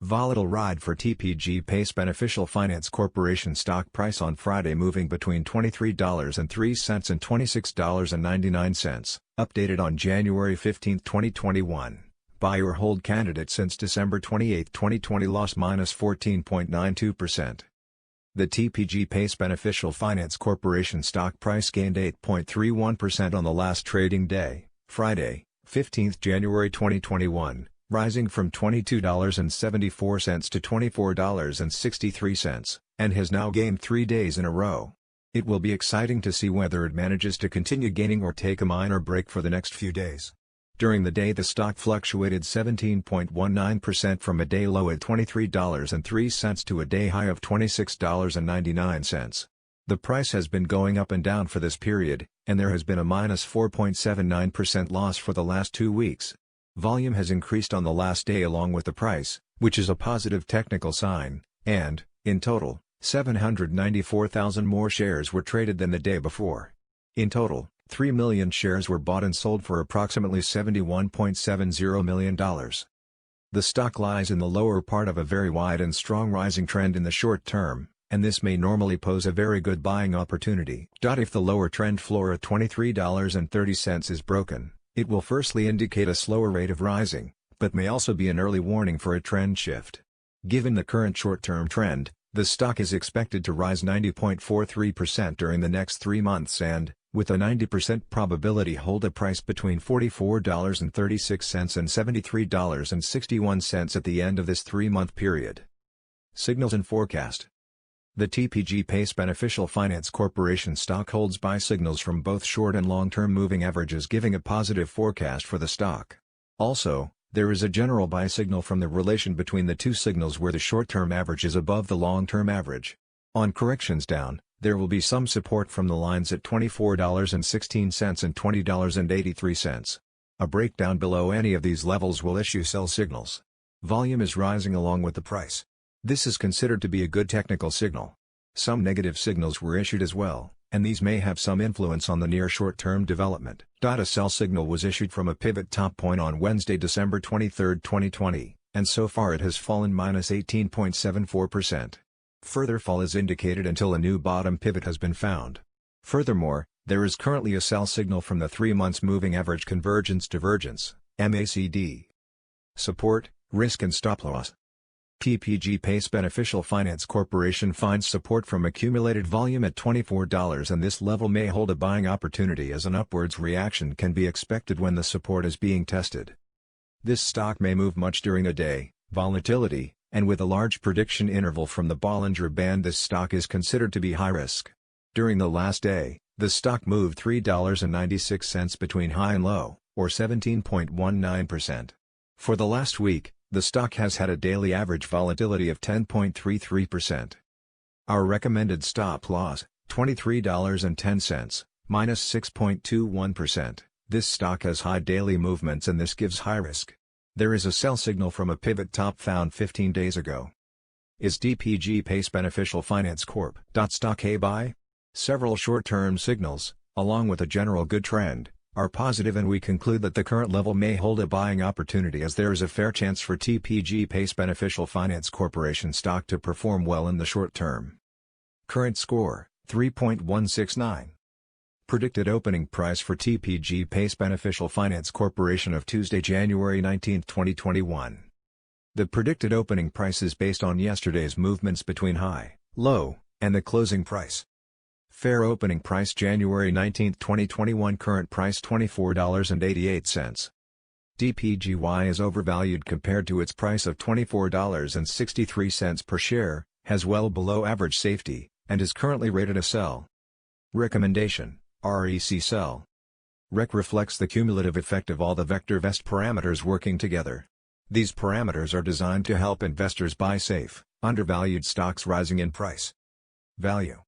Volatile ride for TPG Pace Beneficial Finance Corporation stock price on Friday moving between $23.03 and $26.99, updated on January 15, 2021. Buy or hold candidate since December 28, 2020 loss minus 14.92%. The TPG Pace Beneficial Finance Corporation stock price gained 8.31% on the last trading day, Friday, 15 January 2021. Rising from $22.74 to $24.63, and has now gained 3 days in a row. It will be exciting to see whether it manages to continue gaining or take a minor break for the next few days. During the day the stock fluctuated 17.19% from a day low at $23.03 to a day high of $26.99. The price has been going up and down for this period, and there has been a minus 4.79% loss for the last 2 weeks. Volume has increased on the last day along with the price, which is a positive technical sign, and, in total, 794,000 more shares were traded than the day before. In total, 3 million shares were bought and sold for approximately $71.70 million. The stock lies in the lower part of a very wide and strong rising trend in the short term, and this may normally pose a very good buying opportunity. If the lower trend floor at $23.30 is broken, it will firstly indicate a slower rate of rising, but may also be an early warning for a trend shift. Given the current short-term trend, the stock is expected to rise 90.43% during the next 3 months and, with a 90% probability, hold a price between $44.36 and $73.61 at the end of this 3-month period. Signals and forecast. The TPG Pace Beneficial Finance Corporation stock holds buy signals from both short and long-term moving averages, giving a positive forecast for the stock. Also, there is a general buy signal from the relation between the two signals where the short-term average is above the long-term average. On corrections down, there will be some support from the lines at $24.16 and $20.83. A breakdown below any of these levels will issue sell signals. Volume is rising along with the price. This is considered to be a good technical signal. Some negative signals were issued as well, and these may have some influence on the near short-term development. A sell signal was issued from a pivot top point on Wednesday, December 23, 2020, and so far it has fallen minus 18.74%. Further fall is indicated until a new bottom pivot has been found. Furthermore, there is currently a sell signal from the 3 months moving average convergence divergence, MACD. Support, risk and stop loss. TPG Pace Beneficial Finance Corporation finds support from accumulated volume at $24, and this level may hold a buying opportunity as an upwards reaction can be expected when the support is being tested. This stock may move much during the day, volatility, and with a large prediction interval from the Bollinger Band. This stock is considered to be high risk. During the last day, the stock moved $3.96 between high and low, or 17.19%. For the last week, the stock has had a daily average volatility of 10.33%. Our recommended stop loss, $23.10, minus 6.21%. This stock has high daily movements and this gives high risk. There is a sell signal from a pivot top found 15 days ago. Is TPG Pace Beneficial Finance Corp. Stock a buy? Several short-term signals, along with a general good trend, are positive, and we conclude that the current level may hold a buying opportunity as there is a fair chance for TPG Pace Beneficial Finance Corporation stock to perform well in the short term. Current score, 3.169. Predicted opening price for TPG Pace Beneficial Finance Corporation of Tuesday, January 19, 2021. The predicted opening price is based on yesterday's movements between high, low, and the closing price. Fair opening price January 19, 2021. Current price $24.88. TPGY is overvalued compared to its price of $24.63 per share, has well below average safety, and is currently rated a sell. Recommendation: REC sell. REC reflects the cumulative effect of all the vector vest parameters working together. These parameters are designed to help investors buy safe, undervalued stocks rising in price. Value.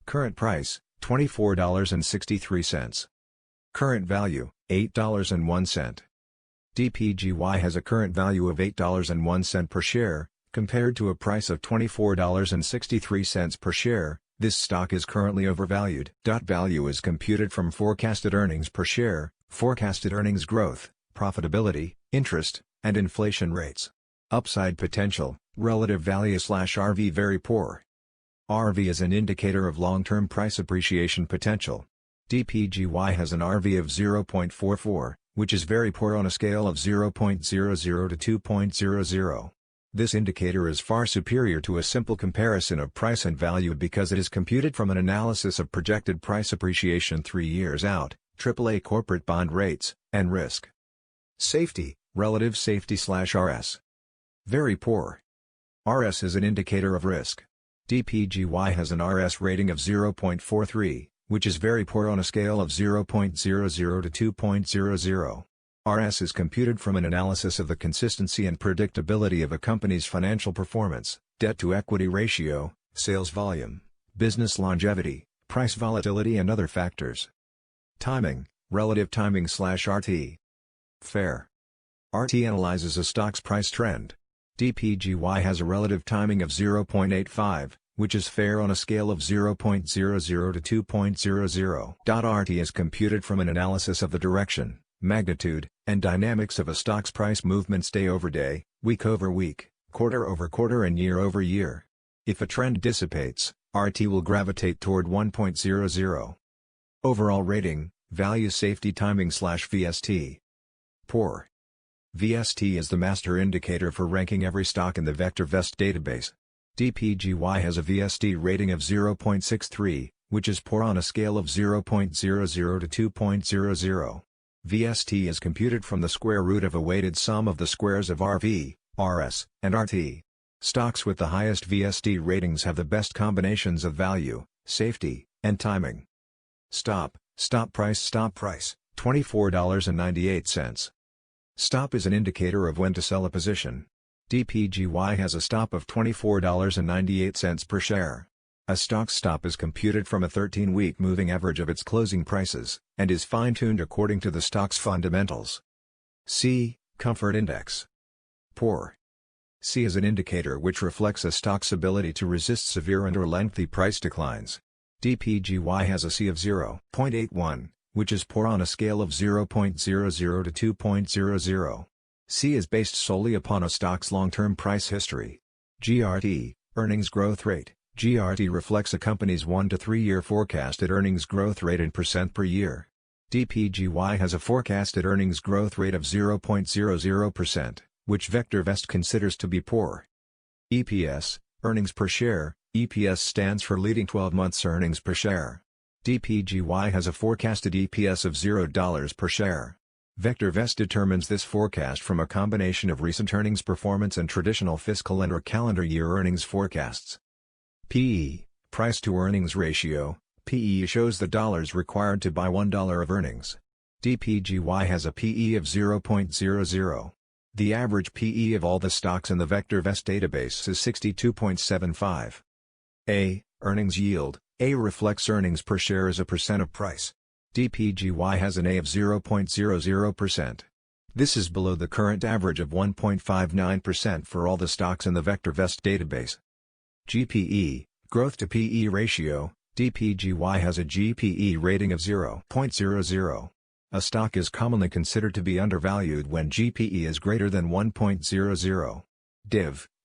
Current price, $24.63. Current value, $8.01. TPGY has a current value of $8.01 per share, compared to a price of $24.63 per share. This stock is currently overvalued. Value is computed from forecasted earnings per share, forecasted earnings growth, profitability, interest, and inflation rates. Upside potential, relative value/RV very poor. RV is an indicator of long-term price appreciation potential. TPGY has an RV of 0.44, which is very poor on a scale of 0.00 to 2.00. This indicator is far superior to a simple comparison of price and value because it is computed from an analysis of projected price appreciation 3 years out, AAA corporate bond rates, and risk. Safety, relative safety/RS. Very poor. RS is an indicator of risk. TPGY has an RS rating of 0.43, which is very poor on a scale of 0.00 to 2.00. RS is computed from an analysis of the consistency and predictability of a company's financial performance, debt-to-equity ratio, sales volume, business longevity, price volatility and other factors. Timing, relative timing/RT. Fair. RT analyzes a stock's price trend. TPGY has a relative timing of 0.85, which is fair on a scale of 0.00 to 2.00. RT is computed from an analysis of the direction, magnitude, and dynamics of a stock's price movements day over day, week over week, quarter over quarter and year over year. If a trend dissipates, RT will gravitate toward 1.00. Overall rating, value safety timing/VST. Poor. VST is the master indicator for ranking every stock in the VectorVest database. TPGY has a VST rating of 0.63, which is poor on a scale of 0.00 to 2.00. VST is computed from the square root of a weighted sum of the squares of RV, RS, and RT. Stocks with the highest VST ratings have the best combinations of value, safety, and timing. Stop price, $24.98. Stop is an indicator of when to sell a position. TPGY has a stop of $24.98 per share. A stock's stop is computed from a 13-week moving average of its closing prices, and is fine-tuned according to the stock's fundamentals. C. Comfort Index. Poor. C is an indicator which reflects a stock's ability to resist severe and/or lengthy price declines. TPGY has a C of 0.81, which is poor on a scale of 0.00 to 2.00. C is based solely upon a stock's long-term price history. GRT, earnings growth rate. GRT reflects a company's 1 to 3 year forecasted earnings growth rate in percent per year. TPGY has a forecasted earnings growth rate of 0.00%, which VectorVest considers to be poor. EPS, earnings per share. EPS stands for leading 12 months earnings per share. TPGY has a forecasted EPS of $0 per share. VectorVest determines this forecast from a combination of recent earnings performance and traditional fiscal and/or calendar year earnings forecasts. PE, price-to-earnings ratio. PE shows the dollars required to buy $1 of earnings. TPGY has a PE of 0.00. The average PE of all the stocks in the VectorVest database is 62.75. A. Earnings yield. A reflects earnings per share as a percent of price. TPGY has an A of 0.00%. This is below the current average of 1.59% for all the stocks in the VectorVest database. GPE, growth to PE ratio. TPGY has a GPE rating of 0.00. A stock is commonly considered to be undervalued when GPE is greater than 1.00.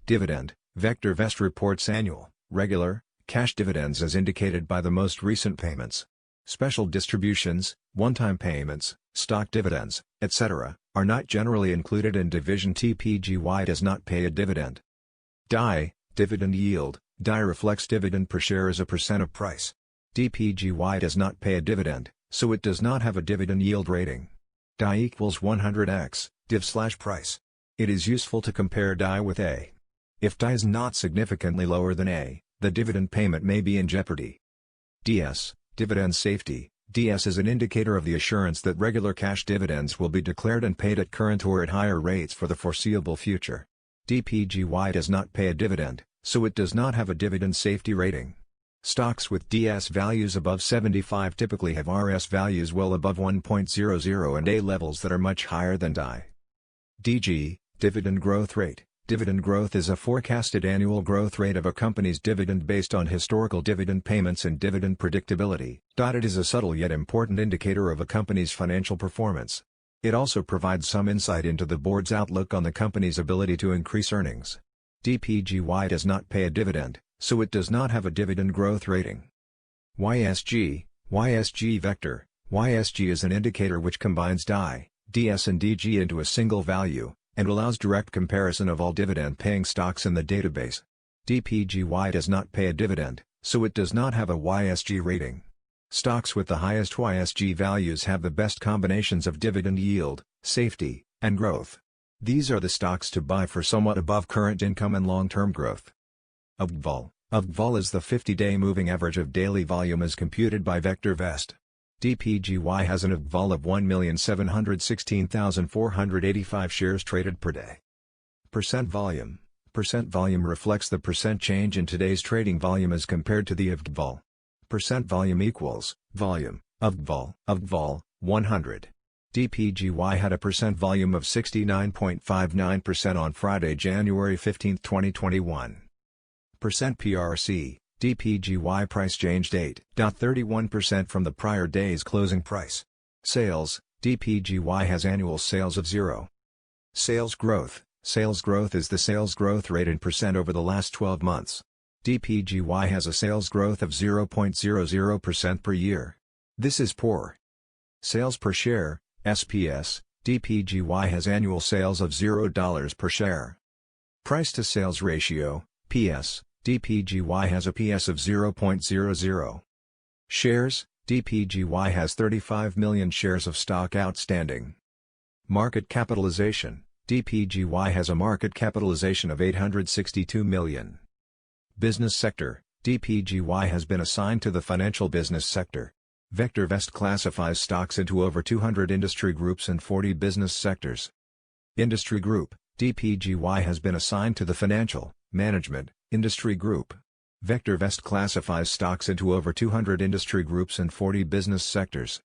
Dividend. VectorVest reports annual, regular, cash dividends as indicated by the most recent payments. Special distributions, one-time payments, stock dividends, etc., are not generally included in division. TPGY does not pay a dividend. DI, dividend yield. DI reflects dividend per share as a percent of price. TPGY does not pay a dividend, so it does not have a dividend yield rating. DI equals 100x, div/price. It is useful to compare DI with A. If DI is not significantly lower than A, the dividend payment may be in jeopardy. DS, dividend safety. DS is an indicator of the assurance that regular cash dividends will be declared and paid at current or at higher rates for the foreseeable future. TPGY does not pay a dividend, so it does not have a dividend safety rating. Stocks with DS values above 75 typically have RS values well above 1.00 and A levels that are much higher than DI. DG, dividend growth rate. Dividend growth is a forecasted annual growth rate of a company's dividend based on historical dividend payments and dividend predictability. It is a subtle yet important indicator of a company's financial performance. It also provides some insight into the board's outlook on the company's ability to increase earnings. TPGY does not pay a dividend, so it does not have a dividend growth rating. YSG Vector. YSG is an indicator which combines DI, DS and DG into a single value, and allows direct comparison of all dividend-paying stocks in the database. TPGY does not pay a dividend, so it does not have a YSG rating. Stocks with the highest YSG values have the best combinations of dividend yield, safety, and growth. These are the stocks to buy for somewhat above current income and long-term growth. VGVAL. VGVAL is the 50-day moving average of daily volume as computed by VectorVest. TPGY has an VGVAL of 1,716,485 shares traded per day. Percent volume. Percent volume reflects the percent change in today's trading volume as compared to the VGVAL. Percent volume equals volume of VGVAL 100. TPGY had a percent volume of 69.59% on Friday, January 15, 2021. Percent PRC. TPGY price changed 8.31% from the prior day's closing price. Sales. TPGY has annual sales of 0. Sales growth. Sales growth is the sales growth rate in percent over the last 12 months. TPGY has a sales growth of 0.00% per year. This is poor. Sales per share, SPS, TPGY has annual sales of $0 per share. Price to sales ratio, PS, TPGY has a PS of 0.00. Shares, TPGY has 35 million shares of stock outstanding. Market capitalization, TPGY has a market capitalization of $862 million. Business sector, TPGY has been assigned to the financial business sector. VectorVest classifies stocks into over 200 industry groups and 40 business sectors. Industry group, TPGY has been assigned to the financial, management, industry group. VectorVest classifies stocks into over 200 industry groups and 40 business sectors.